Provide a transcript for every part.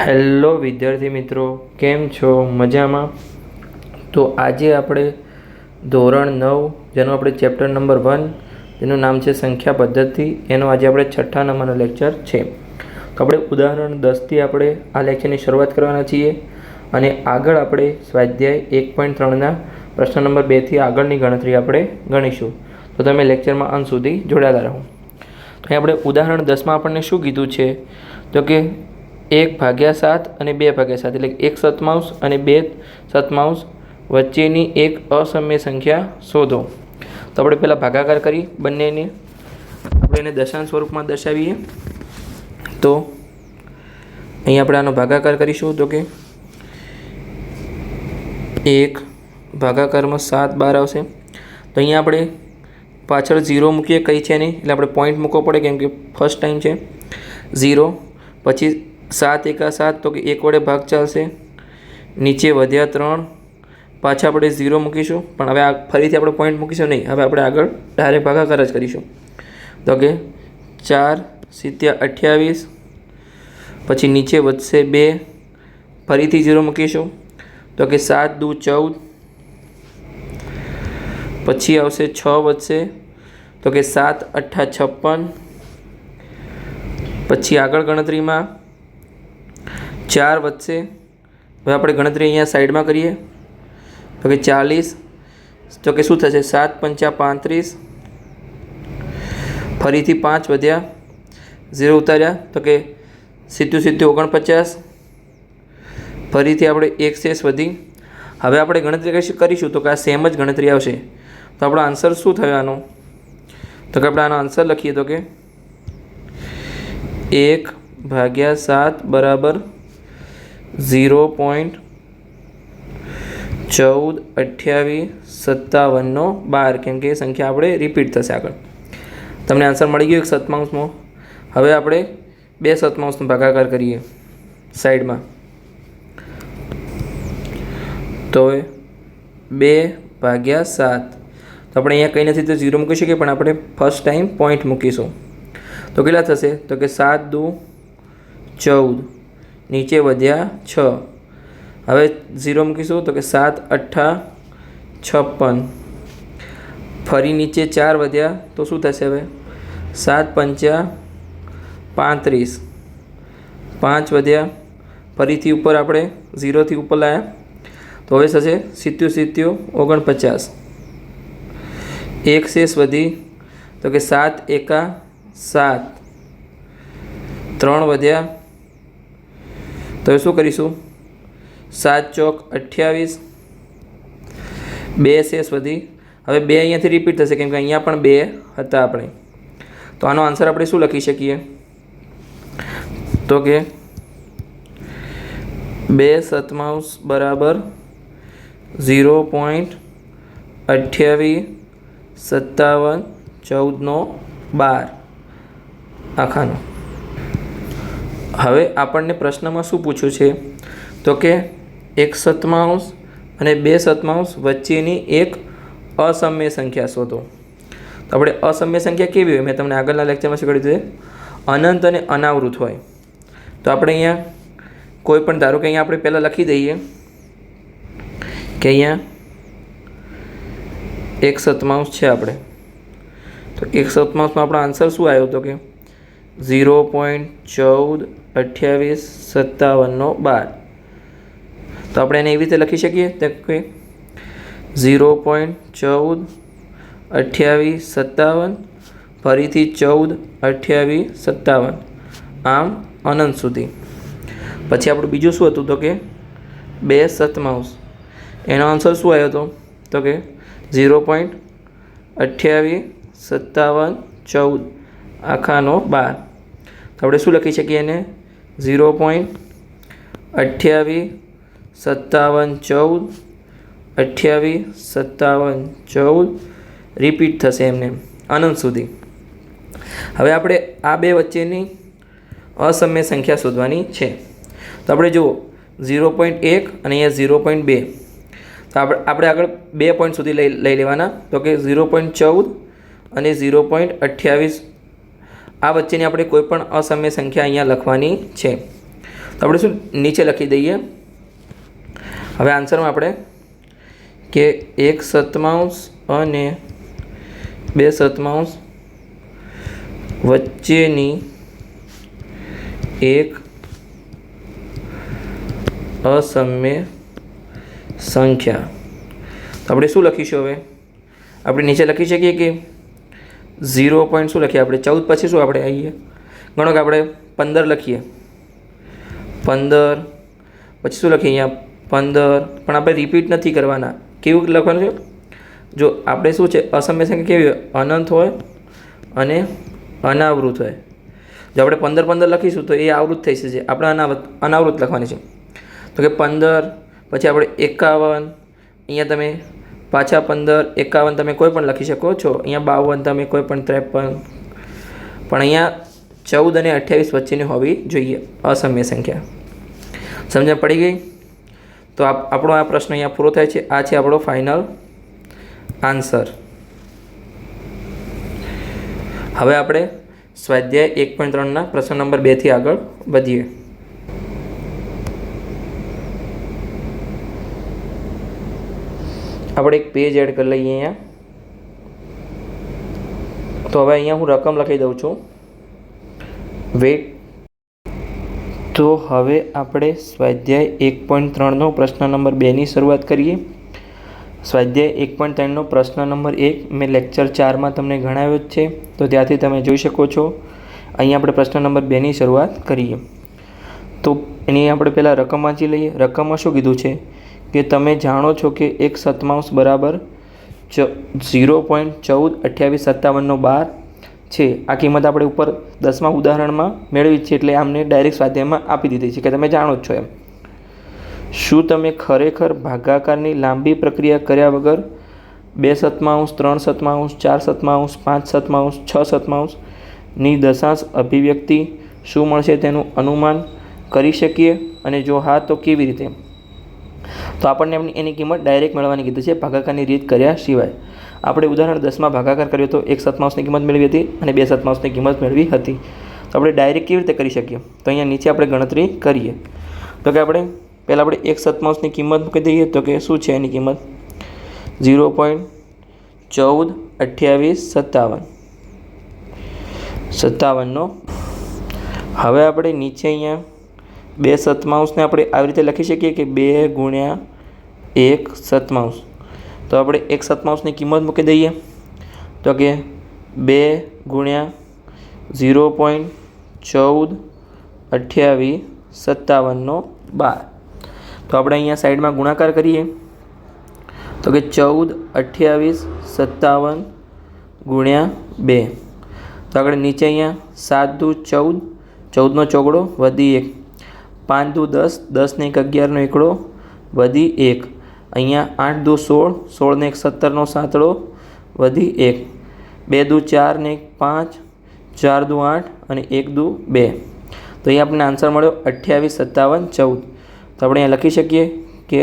Hello વિદ્યાર્થી મિત્રો, કેમ છો? મજામાં? તો આજે આપણે ધોરણ 9 જેનું આપણે ચેપ્ટર નંબર 1 જેનું નામ છે સંખ્યા પદ્ધતિ, એનો આજે આપણે 6થા નંબરનો લેક્ચર છે. તો આપણે ઉદાહરણ 10થી આપણે આ લેક્ચરની શરૂઆત કરવાના છીએ અને આગળ આપણે સ્વાધ્યાય 1.3ના પ્રશ્ન નંબર 2થી આગળની ગણતરી આપણે ગણીશું. તો તમે લેક્ચરમાં અંત સુધી જોડાયેલા રહો. તો અહીં આપણે ઉદાહરણ 10માં આપણને શું કીધું છે તો કે 1/7 અને 2/7 એટલે 1/7 અને 2/7 વચ્ચેની એક અસમય સંખ્યા શોધો. તો આપણે પહેલાં ભાગાકાર કરી બંનેને, આપણે એને દશાંશ સ્વરૂપમાં દર્શાવીએ. તો અહીં આપણે આનો ભાગાકાર કરીશું તો કે 1 ભાગાકારમાં 7 બહાર આવશે. તો અહીંયા આપણે પાછળ 0 મૂકીએ, કંઈ છે નહીં એટલે આપણે પોઈન્ટ મૂકવો પડે કેમ કે ફર્સ્ટ ટાઈમ છે. 0 પછી 7 × 7 તો કે 1 વડે ભાગ ચાલશે, નીચે વધ્યા 3, પાછા આપણે 0 મૂકીશું પણ હવે આ ફરીથી આપણે પોઈન્ટ મૂકીશું નહીં, હવે આપણે આગળ ડાયરેક્ટ ભાગાકાર જ કરીશું. તો કે 4 × 28, પછી નીચે વધશે 2, ફરીથી 0 મૂકીશું તો કે 7 × 2 = 14, પછી આવશે 6 વધશે તો કે 7 × 8 = 56, પછી આગળ ગણતરીમાં 4 વધશે. હવે આપણે ગણતરી અહીંયા સાઈડમાં કરીએ તો કે 40, તો કે શું થશે 7 × 5 = 35, ફરીથી 5 વધ્યા, 0 ઉતાર્યા તો કે 7 × 7 = 49, ફરીથી આપણે 1 શેષ વધી. હવે આપણે ગણતરી કરીશું તો કે આ સેમ જ ગણતરી આવશે. તો આપણો આન્સર શું થયો આનો? તો કે આપણે આનો આન્સર લખીએ તો કે 1/7 = 0.142857 કેમ કે એ સંખ્યા આપણે રિપીટ થશે આગળ. તમને આન્સર મળી ગયો 1/7. હવે આપણે 2/7 ભાગાકાર કરીએ સાઈડમાં. તો 2/7 તો આપણે અહીંયા કંઈ નથી તો 0 મૂકી શકીએ પણ આપણે ફર્સ્ટ ટાઈમ પોઈન્ટ મૂકીશું. તો કેટલા થશે તો કે 7 × 2 = 14, નીચે વધ્યા 6, હવે 0 મૂકીશું તો કે 7 × 8 = 56, ફરી નીચે 4 વધ્યા તો શું થશે? હવે 7 × 5 = 35, 5 વધ્યા, ફરીથી ઉપર આપણે 0થી ઉપર લાવ્યા તો હવે થશે 7 × 7 = 49, 1 શેષ વધી તો કે 7 × 1 = 7, 3 વધ્યા તો હવે શું કરીશું? 7 × 4 = 28, 2 શેષ વધી. હવે 2 અહીંયાથી રિપીટ થશે કેમ કે અહીંયા પણ 2 હતા આપણે. તો આનો આન્સર આપણે શું લખી શકીએ તો કે 2/7 = 0.285714 આખાનો. હવે આપણને પ્રશ્નમાં શું પૂછ્યું છે તો કે 1/7 અને 2/7 વચ્ચેની એક અસમય સંખ્યા શોધો. તો આપણે અસમય સંખ્યા કેવી હોય? મેં તમને આગળના લેક્ચરમાં શીખવાડ્યું છે અનંત અને અનાવૃત હોય. તો આપણે અહીંયા કોઈ પણ ધારો કે અહીંયા આપણે પહેલાં લખી દઈએ કે અહીંયા 1/7 છે આપણે, તો 1/7 આપણો આન્સર શું આવ્યો તો કે 0.14285712. તો આપણે એને એવી રીતે લખી શકીએ તો કે 0.142857 ફરીથી 142857 આમ અનંત સુધી. પછી આપણું બીજું શું હતું તો કે 2/7, એનો આન્સર શું આવ્યો હતો તો કે 0.285714 આખાનો 12. તો આપણે શું લખી શકીએ એને 0.285714 રિપીટ થશે એમને અનંત સુધી. હવે આપણે આ બે વચ્ચેની અસમય સંખ્યા શોધવાની છે. તો આપણે જુઓ 0.1 અને અહીંયા 0.2. તો આપણે આગળ 2 પોઈન્ટ સુધી લઈ લેવાના. તો કે 0.14 અને 0.28 આ વચ્ચેની આપણે કોઈ પણ અસમય સંખ્યા અહીંયા લખવાની છે. તો આપણે શું નીચે લખી દઈએ. હવે આન્સરમાં આપણે કે 1/7 અને 2/7 વચ્ચેની એક અસમ્ય સંખ્યા. તો આપણે શું લખીશું? હવે આપણે નીચે લખી શકીએ કે 0 પોઈન્ટ શું લખીએ આપણે 14 પછી શું આપણે આવીએ ગણો કે આપણે 15 લખીએ. 15 પછી શું લખીએ અહીંયા 15 પણ આપણે રિપીટ નથી કરવાના. કેવું લખવાનું છે? જો આપણે શું છે અસમ્ય સંખ્યા કેવી હોય? અનંત હોય અને અનાવૃત હોય. જો આપણે 15 લખીશું તો એ આવૃત થઈ જશે. આપણે અનાવૃત લખવાની છે. તો કે 15 પછી આપણે 51, અહીંયા તમે પાછા 15, 51 તમે કોઈ પણ લખી શકો છો. અહીંયા 52 તમે કોઈ પણ 53, પણ અહીંયા 14 અને 28 વચ્ચેની હોવી જોઈએ અસમ્ય સંખ્યા. સમજણ પડી ગઈ? તો આપણો આ પ્રશ્ન અહીંયા પૂરો થાય છે. આ છે આપણો ફાઇનલ આન્સર. હવે આપણે સ્વાધ્યાય 1.3ના પ્રશ્ન નંબર 2થી આગળ વધીએ. આપણે એક પેજ એડ કરી લઈએ અહીંયા. તો હવે અહીંયા હું રકમ લખી દઉં છું. વેટ. તો હવે આપણે સ્વાધ્યાય 1.3નો પ્રશ્ન નંબર 2ની શરૂઆત કરીએ. સ્વાધ્યાય 1.3નો પ્રશ્ન નંબર 1 મેં લેક્ચર 4માં તમને ગણાવ્યો જ છે, તો ત્યાંથી તમે જોઈ શકો છો. અહીંયા આપણે પ્રશ્ન નંબર 2ની શરૂઆત કરીએ. તો એની આપણે પહેલાં રકમ વાંચી લઈએ. રકમમાં શું કીધું છે કે તમે જાણો છો કે 1/7 બરાબર 0.142857 છે. આ કિંમત આપણે ઉપર 10મા ઉદાહરણમાં મેળવી છે, એટલે આમને ડાયરેક્ટ સ્વાધ્યાયમાં આપી દીધી છે કે તમે જાણો જ છો એમ. શું તમે ખરેખર ભાગાકારની લાંબી પ્રક્રિયા કર્યા વગર 2/7, 3/7, 4/7, 5/7, 6/7 ની દશાંશ અભિવ્યક્તિ શું મળશે તેનું અનુમાન કરી શકીએ? અને જો હા તો કેવી રીતે? તો આપણને એની કિંમત ડાયરેક્ટ મેળવવાની કીધી છે ભાગાકારની રીત કર્યા સિવાય. આપણે ઉદાહરણ 10માં ભાગાકાર કર્યો તો 1/7ની કિંમત મેળવી હતી અને 2/7ની કિંમત મેળવી હતી. તો આપણે ડાયરેક્ટ કેવી રીતે કરી શકીએ? તો અહીંયા નીચે આપણે ગણતરી કરીએ. તો કે આપણે પહેલાં આપણે 1/7ની કિંમત મૂકી દઈએ. તો કે શું છે એની કિંમત? 0.142857. હવે આપણે નીચે અહીંયા 2/7ને આપણે આવી રીતે લખી શકીએ કે 2 ગુણ્યા 1/7. તો આપણે 1/7ની કિંમત મૂકી દઈએ. તો કે 2 ગુણ્યા 0.142857. તો આપણે અહીંયા સાઈડમાં ગુણાકાર કરીએ. તો કે 142857 ગુણ્યા 2. તો આપણે નીચે અહીંયા 7 દુ 14, 14નો ચોગડો વધી 1, 5 દુ 10, 10 ને 1 11નો એકડો વધી 1. અહીંયા 8 દુ 16, 16 ને 1 17નો સાતડો વધી 1, 2 દુ 4 ને 1 5, 4 દુ 8 અને 1 દુ 2. તો અહીંયા આપણને આન્સર મળ્યો 285714. તો આપણે અહીંયા લખી શકીએ કે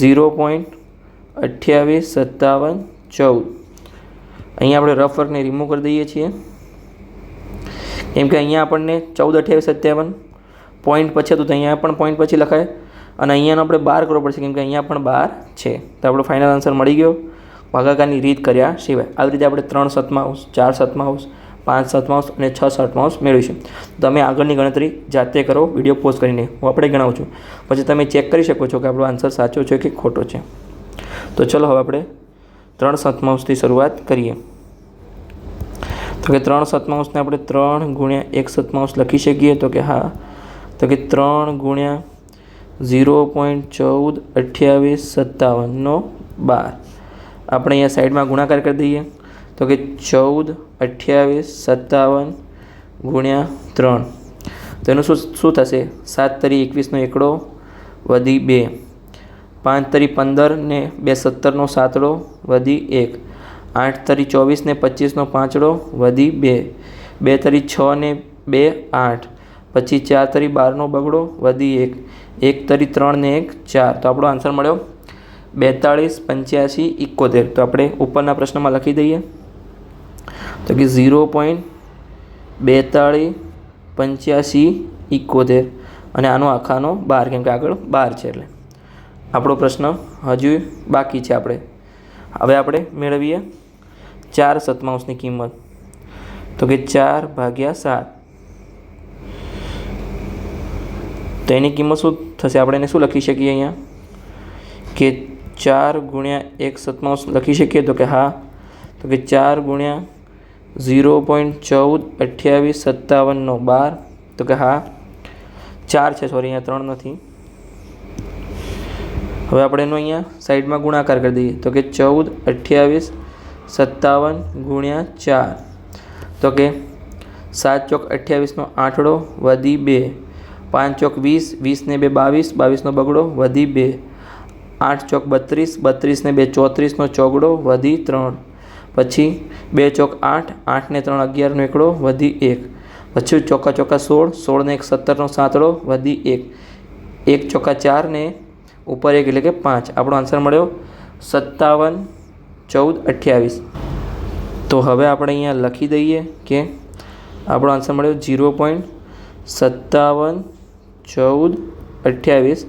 0.285714. અહીંયા આપણે રફ વર્કને રિમૂવ કરી દઈએ છીએ, કેમ કે અહીંયા આપણને 142857 પોઈન્ટ પછી હતું, તો અહીંયા પણ પોઈન્ટ પછી લખાય અને અહીંયાનો આપણે 12 કરવો પડશે, કેમ કે અહીંયા પણ 12 છે. તો આપણો ફાઇનલ આન્સર મળી ગયો ભાગાકારની રીત કર્યા સિવાય. આવી રીતે આપણે 3/7, 4/7, 5/7 અને 6/7 મેળવીશું. તમે આગળની ગણતરી જાતે કરો વિડીયો પોઝ કરીને, હું આપણે ગણાવું છું, પછી તમે ચેક કરી શકો છો કે આપણો આન્સર સાચો છે કે ખોટો છે. તો ચલો હવે આપણે 3/7થી શરૂઆત કરીએ. તો કે 3/7ને આપણે 3 ગુણ્યા 1/7 લખી શકીએ. તો કે હા, તો કે 3 ગુણ્યા 0.142857 આપણે અહીંયા સાઈડમાં ગુણાકાર કરી દઈએ. તો કે 142857 ગુણ્યા 3. તો એનું શું થશે? 7 તરી 21નો એકડો વધી 2, 5 તરી 15 ને 2 17નો સાતડો વધી 1, 8 તરી 24 ને 25નો પાંચડો વધી 2, 2 તરી 6 ને 2 8, પછી 4 તરી 12નો બગડો વધી 1, 1 તરી 3 ને 1 4. તો આપણો આન્સર મળ્યો 42, 85, 71. તો આપણે ઉપરના પ્રશ્નમાં લખી દઈએ. તો કે 0.42, 85, 71. અને આનો આખાનો 12 કેમ કે આગળ 12 છે એટલે. આપણો પ્રશ્ન હજુ બાકી છે. હવે આપણે મેળવીએ 4 સતમાઉસની કિંમત. તો કે 4/7. તો એની કિંમત શું થશે? આપણે એને શું લખી શકીએ અહીંયા કે 4 ગુણ્યા 1 સતમાઉસ લખી શકીએ? તો કે હા. તો કે 4 ગુણ્યા 0.142857 તો કે હા 4 છે, સોરી અહીંયા 3 નથી. હવે આપણે એનો અહીંયા સાઈડમાં ગુણાકાર કરી દઈએ. તો કે 142857 ગુણ્યા 4. તો કે 7 ચોક 28નો આઠડો વધી 2, 5 ચોક 20, 20 ને 2 22, 22નો બગડો વધી 2, 8 ચોક 32, 32 ને 2 34નો ચોગડો વધી 3, પછી 2 ચોક 8, 8 ને 3 11નો એકડો વધી 1, પછી ચોકા ચોકા 16, 16 ને 1 17નો સાતડો વધી 1, 1 ચોકા 4 ને ઉપર 1 એટલે કે 5. આપણો આન્સર મળ્યો 57, 14, 28. તો હવે આપણે અહીંયા લખી દઈએ કે આપણો આન્સર મળ્યો 0.57, 14, 28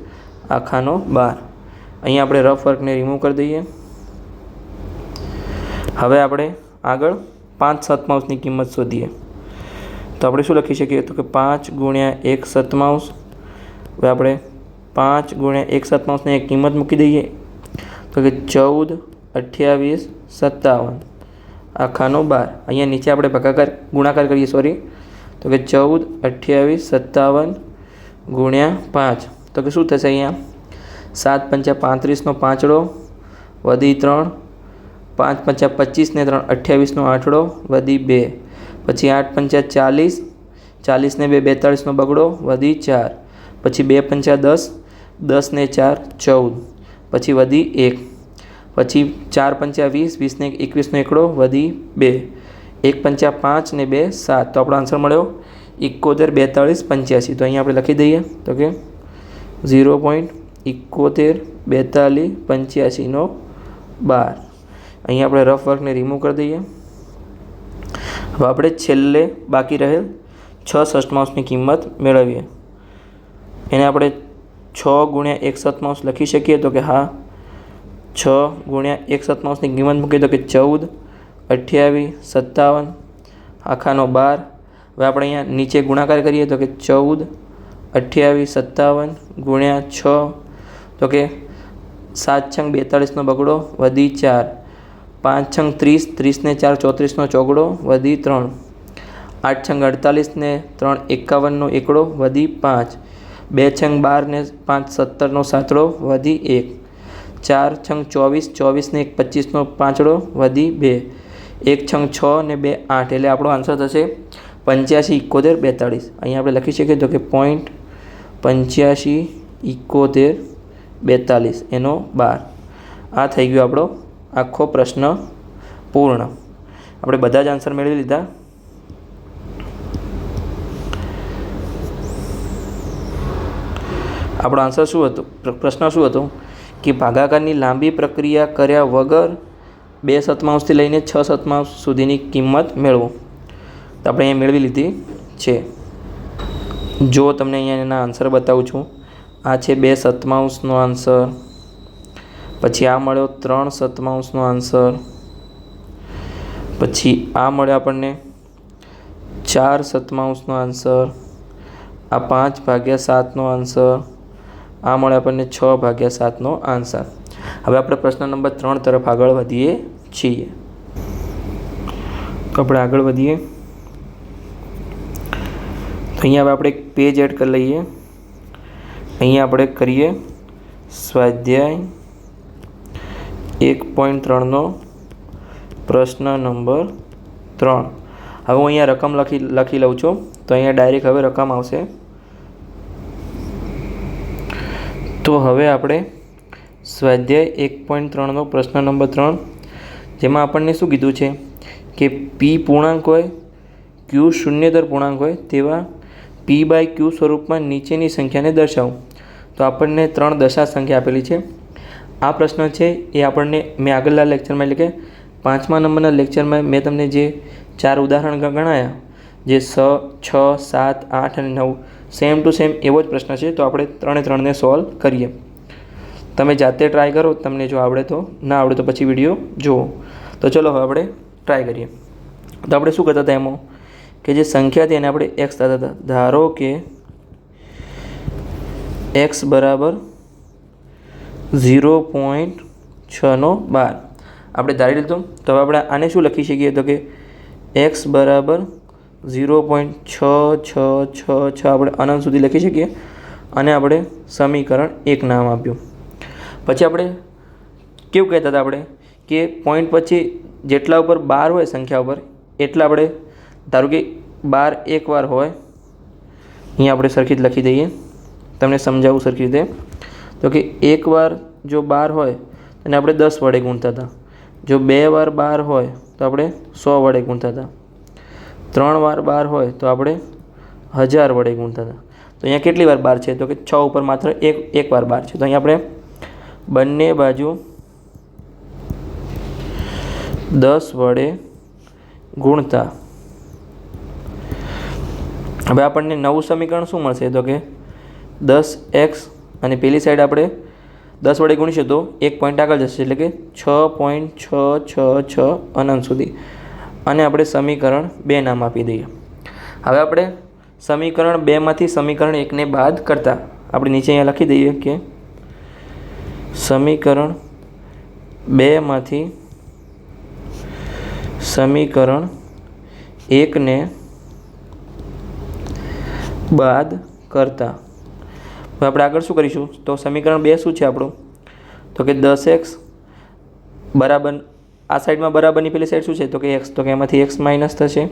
આખાનો 12. અહીંયા આપણે રફ વર્કને રિમૂવ કરી દઈએ. હવે આપણે આગળ 5 સતમાઉસની કિંમત શોધીએ. તો આપણે શું લખી શકીએ? તો કે 5 ગુણ્યા 1 સતમાઉસ. હવે આપણે 5 ગુણ્યા 1 સતમાઉસને એક કિંમત મૂકી દઈએ. તો કે 14, 28, 57 આખાનો 12. અહીંયા નીચે આપણે ગુણાકાર કરીએ. તો કે 14, 28, 57 ગુણ્યા 5. તો કે શું થશે? અહીંયા 7 પંચા 35નો પાંચડો વધી 3, 5 પંચા 25 ને 3 28નો આઠડો વધી 2, પછી 8 પંચા 40, 40 ને 2 42નો બગડો વધી 4, પછી 2 પંચા 10, 10 ને 4 14, પછી વધી 1, પછી 4 પંચા 20, 20 ને 21નો એકડો વધી 2, 1 પંચા 5 ને 2 7. તો આપણો આન્સર મળ્યો 71, 42, 85. તો અહીંયા આપણે લખી દઈએ. તો કે 0.71, 42, 85નો 12. અહીંયા આપણે રફ વર્કને રિમૂવ કરી દઈએ. હવે આપણે છેલ્લે બાકી રહેલ 6 સતમાઉસની કિંમત મેળવીએ. એને આપણે 6 ગુણ્યા 1 સતમાઉસ લખી શકીએ? તો કે હા. 6 ગુણ્યા 1 સતમાઉસની કિંમત મૂકીએ તો કે 14, 28, 57 આખાનો 12. હવે આપણે અહીંયા નીચે ગુણાકાર કરીએ. તો કે 14, 28, 57 ગુણ્યા 6. તો કે 7 છંગ 42નો બગડો વધી 4, 5 છંગ 30, 30 ને 4 34નો ચોગડો વધી 3, 8 છંગ 48 ને 3 51નો એકડો વધી 5, 2 છંગ 12 ને 5 17નો સાતડો વધી 1, 4 છંગ 24, 24 ને 1 25નો પાંચડો વધી 2, 1 છંગ 6 ને 2 8. એટલે આપણો આન્સર થશે 85, 71, 42. અહીંયા આપણે લખી શકીએ તો કે 0.85, 71, 42 એનો 12. આ થઈ ગયો આપણો આખો પ્રશ્ન પૂર્ણ. આપણે બધા જ આન્સર મેળવી લીધા. આપણો આન્સર શું હતો? પ્રશ્ન શું હતો કે ભાગાકારની લાંબી પ્રક્રિયા કર્યા વગર 2 સતમાઉસથી લઈને 6 સતમાઉસ સુધીની કિંમત મેળવો. તો આપણે અહીંયા મેળવી લીધી છે. જો તમને અહીંયા એના આન્સર બતાવું છું. આ છે 2 સતમાઉસનો આન્સર, પછી આ મળ્યો 3 સતમાઉસનો આન્સર, પછી આ મળ્યો આપણને 4 સતમાઉસનો આન્સર, આ 5/7નો આન્સર, આ મળે આપણને 6/7નો આન્સર. હવે આપણે પ્રશ્ન નંબર 3 તરફ આગળ વધીએ છીએ. તો આપણે આગળ વધીએ. તો અહીંયા હવે આપણે એક પેજ એડ કરી લઈએ. અહીંયા આપણે કરીએ સ્વાધ્યાય 1.3નો પ્રશ્ન નંબર 3. હવે હું અહીંયા રકમ લખી લઉં છું. તો અહીંયા ડાયરેક્ટ હવે રકમ આવશે. તો હવે આપણે સ્વાધ્યાય 1.3નો પ્રશ્ન નંબર 3, જેમાં આપણને શું કીધું છે કે પી પૂર્ણાંક હોય, ક્યુ શૂન્યતર પૂર્ણાંક હોય તેવા P/Q સ્વરૂપમાં નીચેની સંખ્યાને દર્શાવો. તો આપણને 3 દશાંશ સંખ્યા આપેલી છે. આ પ્રશ્ન છે એ આપણને મેં આગળના લેક્ચરમાં એટલે કે 5મા નંબરના લેક્ચરમાં મેં તમને જે 4 ઉદાહરણ ગણાયા, જે 6, 7, 8 અને 9 સેમ ટુ સેમ એવો જ પ્રશ્ન છે. તો આપણે 3 સોલ્વ કરીએ. તમે જાતે ટ્રાય કરો, તમને જો આવડે તો, ના આવડે તો પછી વિડીયો જુઓ. તો ચલો હવે આપણે ટ્રાય કરીએ. તો આપણે શું કરતા હતા એમાં કે જે સંખ્યા હતી એને આપણે એક્સ થતા હતા. ધારો કે એક્સ બરાબર 0.6/12 આપણે ધારી લીધું. તો હવે આપણે આને શું લખી શકીએ તો કે એક્સ બરાબર 0.6666 આપણે અનંત સુધી લખી શકીએ. અને આપણે સમીકરણ 1 નામ આપ્યું. પછી આપણે કેવું કહેતા હતા આપણે કે પોઈન્ટ પછી જેટલા ઉપર 12 હોય સંખ્યા ઉપર એટલા આપણે, ધારો કે 12 એકવાર હોય, અહીંયા આપણે સરખી જ લખી દઈએ, તમને સમજાવું સરખી રીતે. તો કે એકવાર જો 12 હોય એને આપણે 10 વડે ગુણતા હતા. જો 2 વાર 12 હોય તો આપણે 100 વડે ગુણતા હતા. 3 વાર 12 હોય તો આપણે 1000 વડે ગુણતા હતા. તો અહીંયા કેટલી વાર 12 છે તો કે 6 ઉપર માત્ર એક વાર 12 છે. તો અહીંયા આપણે બંને બાજુ 10 વડે ગુણતા હવે આપણને નવું સમીકરણ શું મળશે તો કે 10x અને પેલી સાઈડ આપણે 10 વડે ગુણીશું તો એક પોઈન્ટ આગળ જશે, એટલે કે 6.666 અનંત સુધી. અને આપણે સમીકરણ 2 નામ આપી દઈએ. હવે આપણે સમીકરણ 2માંથી સમીકરણ 1ને બાદ કરતા આપણે નીચે અહીંયા લખી દઈએ કે સમીકરણ 2માંથી સમીકરણ 1ને બાદ કરતા હવે આપણે આગળ શું કરીશું તો સમીકરણ 2 શું છે આપણું તો કે 10x બરાબર, આ સાઈડમાં બરાબરની પેલી સાઈડ શું છે તો કે x, તો કે એમાંથી x માઇનસ થશે.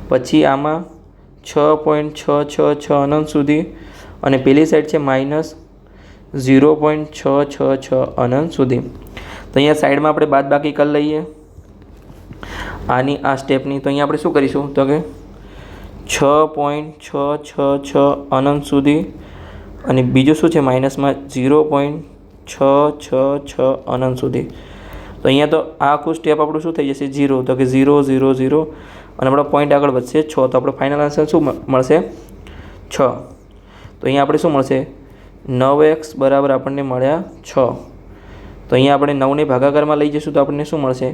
પછી આમાં 6.666 અનંત સુધી અને પેલી સાઈડ છે માઇનસ 0.666 અનંત સુધી. તો અહીંયા સાઈડમાં આપણે બાદ બાકી કરી લઈએ આની આ સ્ટેપની. તો અહીંયા આપણે શું કરીશું તો કે 6.666 અનંત સુધી અને બીજું શું છે માઇનસમાં 0.666 અનંત સુધી. તો અહીંયા તો આ આખું સ્ટેપ આપણું શું થઈ જશે 0, તો કે 0 0 0 અને આપણો પોઈન્ટ આગળ વધશે 6. તો આપણો ફાઇનલ આન્સર શું મળશે 6. તો અહીંયા આપણે શું મળશે 9x બરાબર આપણને મળ્યા 6. તો અહીંયા આપણે 9ને ભાગાકારમાં લઈ જઈશું તો આપણને શું મળશે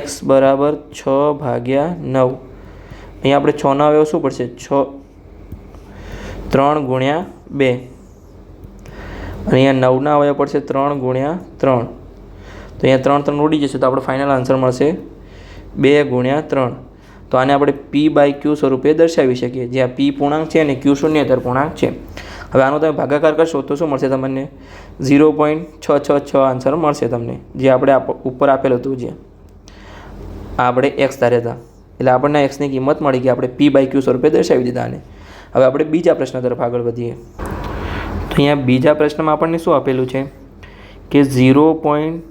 x બરાબર 6/9. અહીંયા આપણે 6ના અવયવ શું પડશે 3 ગુણ્યા 2 અને અહીંયા 9ના અવયવ પડશે 3 ગુણ્યા 3. તો અહીંયા 3 3 ઉડી જશે તો આપણો ફાઇનલ આન્સર મળશે 2 ગુણ્યા 3. તો આને આપણે p/q સ્વરૂપે દર્શાવી શકીએ, જે આ p પૂર્ણાંક છે અને q શૂન્યેતર પૂર્ણાંક છે. હવે આનો તમે ભાગાકાર કરશો તો શું મળશે તમને 0.666 આન્સર મળશે તમને, જે આપણે ઉપર આપેલું હતું, જે આપણે x ધાર્યા હતા. એટલે આપણને એક્સની કિંમત મળી ગઈ, આપણે p/q સ્વરૂપે દર્શાવી દીધા આને. હવે આપણે બીજા પ્રશ્ન તરફ આગળ વધીએ. તો અહીંયા બીજા પ્રશ્નમાં આપણને શું આપેલું છે કે 0.4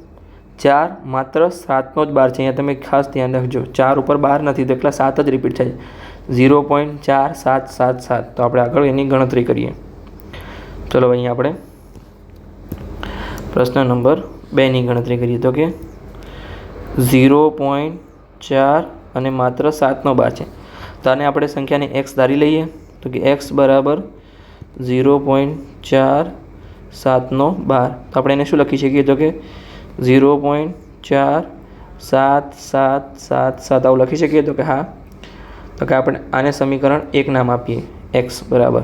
માત્ર 7નો જ 12 છે. અહીંયા તમે ખાસ ધ્યાન રાખજો, 4 ઉપર 12 નથી તો એકલા 7 જ રિપીટ થાય છે. 0.4777. તો આપણે આગળ એની ગણતરી કરીએ. ચલો અહીંયા આપણે પ્રશ્ન નંબર 2ની ગણતરી કરીએ. તો કે 0.4 અને માત્ર 7નો 12 છે. તો આને આપણે સંખ્યાને x ધારી લઈએ. તો કે x બરાબર 0.4 7નો 12. તો આપણે એને શું લખી શકીએ તો કે 0.4777 આવું લખી શકીએ. તો કે હા, તો કે આપણે આને સમીકરણ 1 નામ આપીએ x બરાબર.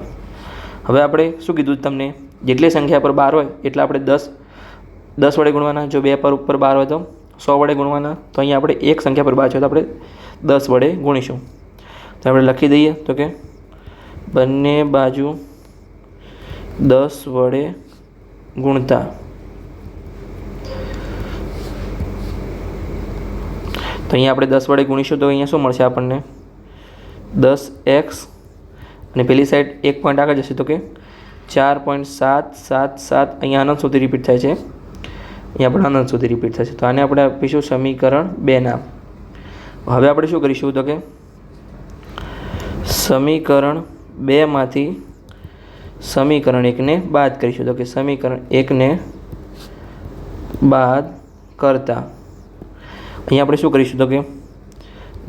હવે આપણે શું કીધું તમને, જેટલી સંખ્યા પર 12 હોય એટલે આપણે 10 વડે ગુણવાના. જો 2 પર ઉપર 12 હોય તો 100 વડે ગુણવાના. તો અહીંયા આપણે એક સંખ્યા પર 12 છે તો આપણે 10 વડે ગુણીશું. તો આપણે લખી દઈએ તો કે બંને બાજુ 10 વડે ગુણતા તો અહીંયા આપણે 10 વડે ગુણીશું તો અહીંયા શું મળશે આપણને 10x અને પેલી સાઈડ એક પોઈન્ટ આગળ જશે તો કે 4.777. અહીંયા અનંત સુધી રિપીટ થાય છે, અહીંયા પણ અનંત સુધી રિપીટ થશે. તો આને આપણે આપીશું સમીકરણ 2 નામ. હવે આપણે શું કરીશું તો કે સમીકરણ 2માંથી સમીકરણ 1ને બાદ કરીશું. તો કે સમીકરણ 1ને બાદ કરતા અહીંયા આપણે શું કરીશું તો કે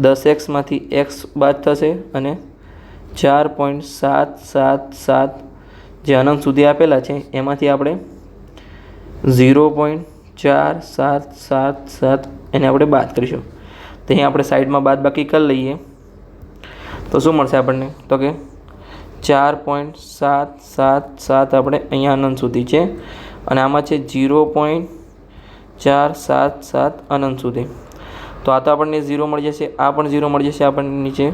10x માંથી x બાદ થશે અને 4.777 જે અનંત સુધી આપેલા છે એમાંથી આપણે 0.4777 એને આપણે બાદ કરીશું. તો અહીં આપણે સાઈડમાં બાદ બાકી કરી લઈએ તો શું મળશે આપણને? તો કે 4.777 આપણે અહીંયા અનંત સુધી છે અને આમાં છે 0.477 અનંત સુધી. તો આ તો આપણને 0 મળી જશે, આ પણ 0 મળી જશે આપણને નીચે.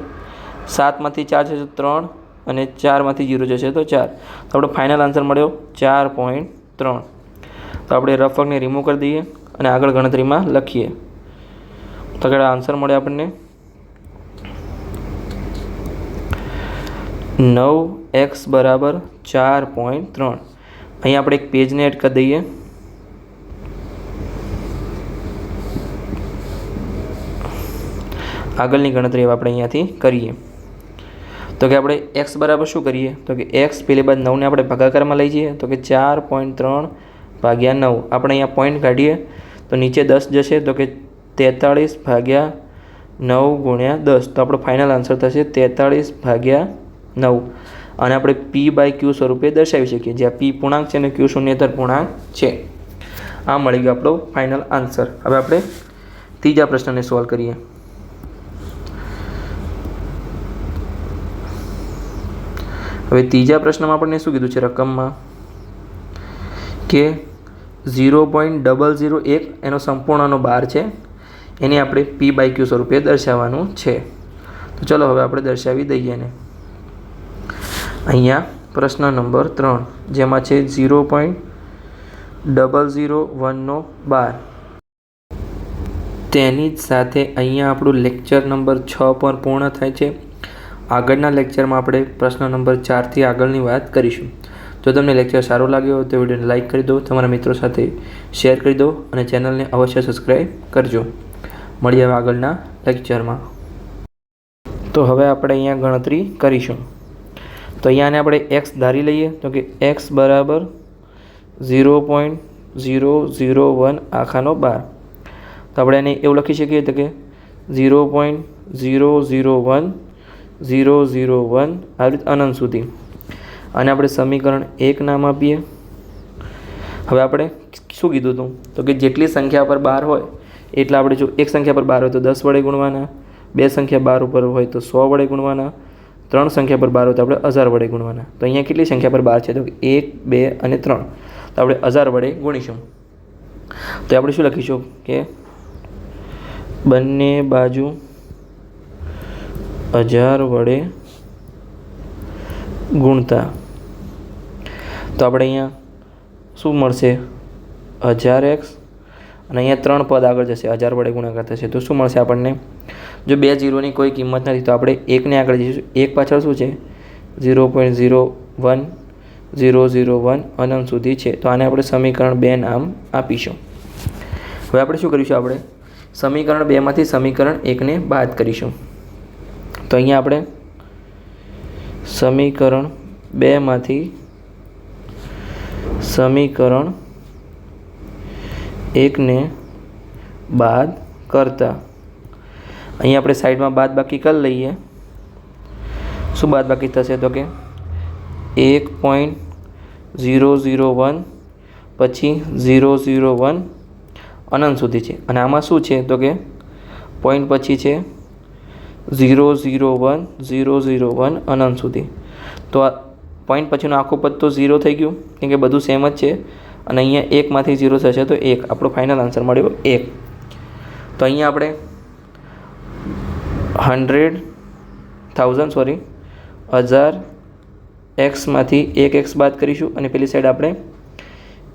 7માંથી 4 જશે તો 3 અને 4માંથી 0 જશે તો 4. તો આપણો ફાઇનલ આન્સર મળ્યો 4.3. તો આપણે રફ વર્કને રિમૂવ કરી દઈએ અને આગળ ગણતરીમાં લખીએ. તો આગળ આન્સર મળે આપણને 9x બરાબર 4.3. અહીં આપણે એક પેજને એડ કરી દઈએ. આગળની ગણતરી આપણે અહીંયાથી કરીએ. તો કે આપણે x બરાબર શું કરીએ? તો કે x પેલી બાદ 9ને આપણે ભાગાકારમાં લઈ જઈએ તો કે 4.3 ભાગ્યા 9. આપણે અહીંયા પોઈન્ટ કાઢીએ તો નીચે 10 જશે તો કે 43 ભાગ્યા 9 ગુણ્યા 10. તો આપણો ફાઇનલ આન્સર થશે 43 ભાગ્યા 9 અને આપણે p/q સ્વરૂપે દર્શાવી શકીએ, જ્યાં p પૂર્ણાંક છે અને q શૂન્યેતર પૂર્ણાંક છે. આ મળી ગયો આપણો ફાઇનલ આન્સર. હવે આપણે ત્રીજા પ્રશ્નને સોલ્વ કરીએ. હવે ત્રીજા પ્રશ્નમાં આપણને શું કીધું છે રકમમાં કે 0.001 એનો સંપૂર્ણનો બાર છે, એને આપણે p/q સ્વરૂપે દર્શાવવાનું છે. તો ચલો હવે આપણે દર્શાવી દઈએ ને. અહીંયા પ્રશ્ન નંબર 3 જેમાં છે 0.001નો બાર. તેની જ સાથે અહીંયા આપણું લેક્ચર નંબર 6 પણ પૂર્ણ થાય છે. આગળના લેક્ચરમાં આપણે પ્રશ્ન નંબર 4થી આગળની વાત કરીશું. જો તમને લેક્ચર સારો લાગ્યો હોય તો વિડીયોને લાઇક કરી દો, તમારા મિત્રો સાથે શેર કરી દો અને ચેનલને અવશ્ય સબસ્ક્રાઈબ કરજો. મળીએ હવે આગળના લેક્ચરમાં. તો હવે આપણે અહીંયા ગણતરી કરીશું. તો અહીંયાને આપણે x ધારી લઈએ તો કે x બરાબર 0.001 આખાનો બાર. તો આપણે એને એવું લખી શકીએ તો કે 0.001 આ રીતે અનંત સુધી. અને આપણે સમીકરણ 1 નામ આપીએ. હવે આપણે શું કીધું હતું? તો કે જેટલી સંખ્યા પર બાર હોય એટલે આપણે જો એક સંખ્યા પર બાર હોય તો 10 વડે ગુણવાના, બે સંખ્યા બાર ઉપર હોય તો 100 વડે ગુણવાના, ત્રણ સંખ્યા પર બાર હોય તો આપણે 1000 વડે ગુણવાના. તો અહીંયા કેટલી સંખ્યા પર બાર છે? તો 1, 2 અને 3. તો આપણે 1000 વડે ગુણીશું. તો આપણે શું લખીશું કે બંને બાજુ 1000 વડે ગુણતા. તો આપણે અહીંયા શું મળશે? 1000x અને અહીંયા 3 પદ આગળ જશે, 1000 વડે ગુણાકાર થશે તો શું મળશે આપણને? જો 2 0ની કોઈ કિંમત નથી તો આપણે 1ને આગળ જઈશું. 1 પાછળ શું છે? 0.01001 અનંત સુધી છે. તો આને આપણે સમીકરણ 2 નામ આપીશું. હવે આપણે શું કરીશું? આપણે સમીકરણ 2માંથી સમીકરણ 1ને બાદ કરીશું. તો અહીંયા આપણે સમીકરણ 2માંથી સમીકરણ 1ને બાદ કરતા અહીંયા આપણે સાઈડમાં બાદ બાકી કરી લઈએ. શું બાદ બાકી થશે? તો કે 1.001 પછી 001 અનંત સુધી છે અને આમાં શું છે? તો કે પોઈન્ટ પછી છે 001 અનંત સુધી. તો આ પોઈન્ટ પછીનું આખું પદ તો 0 થઈ ગયું કેમ કે બધું સેમ જ છે અને અહીંયા 1માંથી 0 થશે તો 1. આપણો ફાઇનલ આન્સર મળ્યો 1. તો અહીંયા આપણે 1000x માંથી 1x બાદ કરીશું અને પેલી સાઈડ આપણે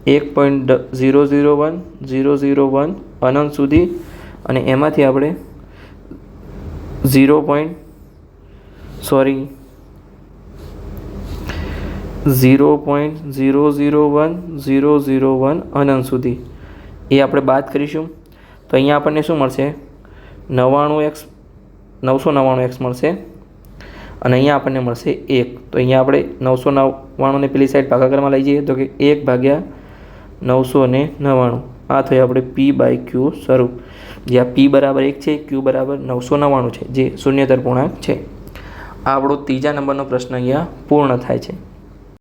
1.001 અનંત સુધી અને એમાંથી આપણે 0.001 અનંત સુધી એ આપણે બાદ કરીશું. તો અહીંયા આપણને શું મળશે? 999x મળશે અને અહીંયા આપણને મળશે 1. તો અહીંયા આપણે 999ને પેલી સાઈડ ભાગાકારમાં લઈ જઈએ તો કે 1/999. આ થયું આપણે p/q સ્વરૂપ, જ્યાં p બરાબર 1 છે, q બરાબર 999 છે, જે શૂન્યેતર પૂર્ણાંક છે. આપણો ત્રીજા નંબરનો પ્રશ્ન અહીંયા પૂર્ણ થાય છે.